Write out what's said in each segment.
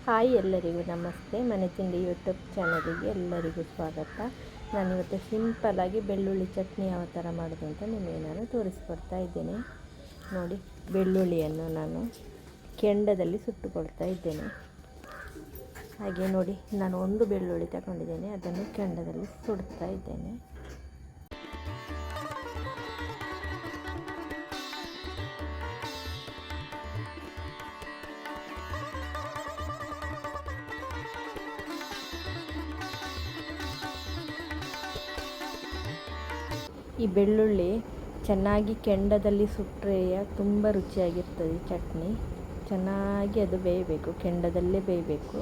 Hi, ಎಲ್ಲರಿಗೂ ನಮಸ್ತೆ. ಮನೆ ತಿಂಡಿ ಯೂಟ್ಯೂಬ್ ಚಾನಲಿಗೆ ಎಲ್ಲರಿಗೂ ಸ್ವಾಗತ. ನಾನಿವತ್ತು ಸಿಂಪಲ್ಲಾಗಿ ಬೆಳ್ಳುಳ್ಳಿ ಚಟ್ನಿ ಯಾವ ಥರ ಮಾಡೋದು ಅಂತ ನಿಮಗೆ ನಾನು ತೋರಿಸ್ಕೊಡ್ತಾ ಇದ್ದೇನೆ. ನೋಡಿ, ಬೆಳ್ಳುಳ್ಳಿಯನ್ನು ನಾನು ಕೆಂಡದಲ್ಲಿ ಸುಟ್ಟುಕೊಳ್ತಾ ಇದ್ದೇನೆ. ಹಾಗೆ ನೋಡಿ, ನಾನು ಒಂದು ಬೆಳ್ಳುಳ್ಳಿ ತಗೊಂಡಿದ್ದೇನೆ, ಅದನ್ನು ಕೆಂಡದಲ್ಲಿ ಸುಡ್ತಾ ಇದ್ದೇನೆ. ಈ ಬೆಳ್ಳುಳ್ಳಿ ಚೆನ್ನಾಗಿ ಕೆಂಡದಲ್ಲಿ ಸುಟ್ಟರೆ ತುಂಬ ರುಚಿಯಾಗಿರ್ತದೆ. ಚಟ್ನಿ ಚೆನ್ನಾಗಿ ಅದು ಬೇಯಬೇಕು, ಕೆಂಡದಲ್ಲೇ ಬೇಯಬೇಕು.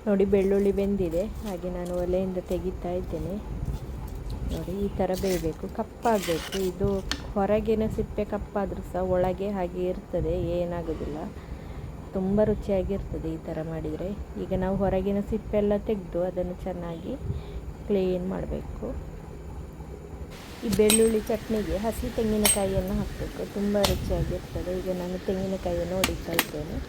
ನೋಡಿ, ಬೆಳ್ಳುಳ್ಳಿ ಬೆಂದಿದೆ. ಹಾಗೆ ನಾನು ಒಲೆಯಿಂದ ತೆಗಿತಾ ಇದ್ದೇನೆ. ನೋಡಿ, ಈ ಥರ ಬೇಯಬೇಕು, ಕಪ್ಪಾಗಬೇಕು. ಇದು ಹೊರಗಿನ ಸಿಪ್ಪೆ ಕಪ್ಪಾದರೂ ಸಹ ಒಳಗೆ ಹಾಗೆ ಇರ್ತದೆ, ಏನಾಗೋದಿಲ್ಲ. ತುಂಬ ರುಚಿಯಾಗಿರ್ತದೆ ಈ ಥರ ಮಾಡಿದರೆ. ಈಗ ನಾವು ಹೊರಗಿನ ಸಿಪ್ಪೆಲ್ಲ ತೆಗೆದು ಅದನ್ನು ಚೆನ್ನಾಗಿ ಕ್ಲೀನ್ ಮಾಡಬೇಕು. ಈ ಬೆಳ್ಳುಳ್ಳಿ ಚಟ್ನಿಗೆ ಹಸಿ ತೆಂಗಿನಕಾಯಿಯನ್ನು ಹಾಕಬೇಕು, ತುಂಬ ರುಚಿಯಾಗಿರ್ತದೆ. ಈಗ ನಾನು ತೆಂಗಿನಕಾಯಿಯನ್ನು ಹೊಡಿತಾ ಇದ್ದೇನೆ.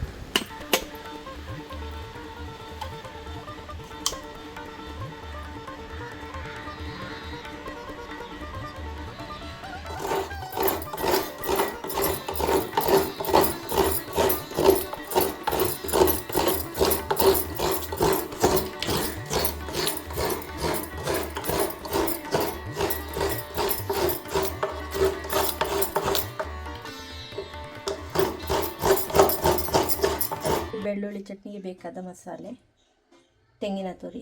ಬೆಳ್ಳುಳ್ಳಿ ಚಟ್ನಿಗೆ ಬೇಕಾದ ಮಸಾಲೆ: ತೆಂಗಿನ ತುರಿ,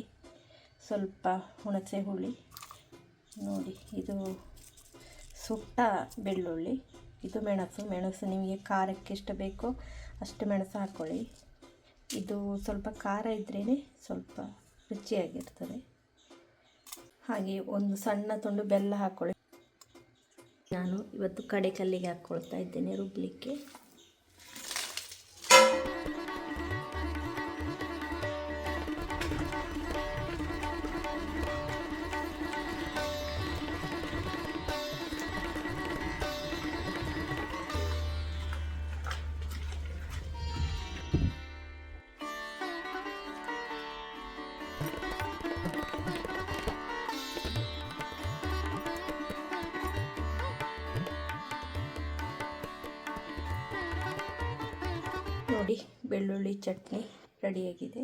ಸ್ವಲ್ಪ ಹುಣಸೆ ಹುಳಿ. ನೋಡಿ, ಇದು ಸುಟ್ಟ ಬೆಳ್ಳುಳ್ಳಿ. ಇದು ಮೆಣಸು ನಿಮಗೆ ಖಾರಕ್ಕೆ ಎಷ್ಟು ಬೇಕೋ ಅಷ್ಟು ಮೆಣಸು ಹಾಕ್ಕೊಳ್ಳಿ. ಇದು ಸ್ವಲ್ಪ ಖಾರ ಇದ್ರೇ ಸ್ವಲ್ಪ ರುಚಿಯಾಗಿರ್ತದೆ. ಹಾಗೆ ಒಂದು ಸಣ್ಣ ತುಂಡು ಬೆಲ್ಲ ಹಾಕ್ಕೊಳ್ಳಿ. ನಾನು ಇವತ್ತು ಕಲ್ಲಿಗೆ ಹಾಕ್ಕೊಳ್ತಾ ಇದ್ದೇನೆ ರುಬ್ಬಲಿಕ್ಕೆ. ನೋಡಿ, ಬೆಳ್ಳುಳ್ಳಿ ಚಟ್ನಿ ರೆಡಿಯಾಗಿದೆ.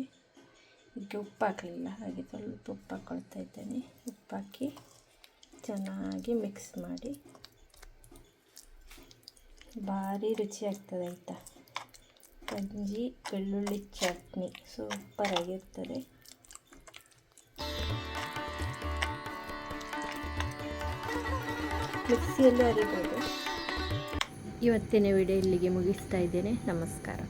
ಇದಕ್ಕೆ ಉಪ್ಪು ಹಾಕಲಿಲ್ಲ, ಹಾಗೆ ಸ್ವಲ್ಪ ಉಪ್ಪು ಹಾಕ್ಕೊಳ್ತಾ ಇದ್ದೇನೆ. ಉಪ್ಪು ಹಾಕಿ ಚೆನ್ನಾಗಿ ಮಿಕ್ಸ್ ಮಾಡಿ. ಭಾರಿ ರುಚಿಯಾಗ್ತದೆ ಆಯಿತಾ. ಗಂಜಿ ಬೆಳ್ಳುಳ್ಳಿ ಚಟ್ನಿ ಸೂಪರಾಗಿರ್ತದೆ. ಮಿಕ್ಸಿಯಲ್ಲಿ ಅರಿಬೋದು. ಇವತ್ತಿನ ವಿಡಿಯೋ ಇಲ್ಲಿಗೆ ಮುಗಿಸ್ತಾ ಇದ್ದೇನೆ. ನಮಸ್ಕಾರ.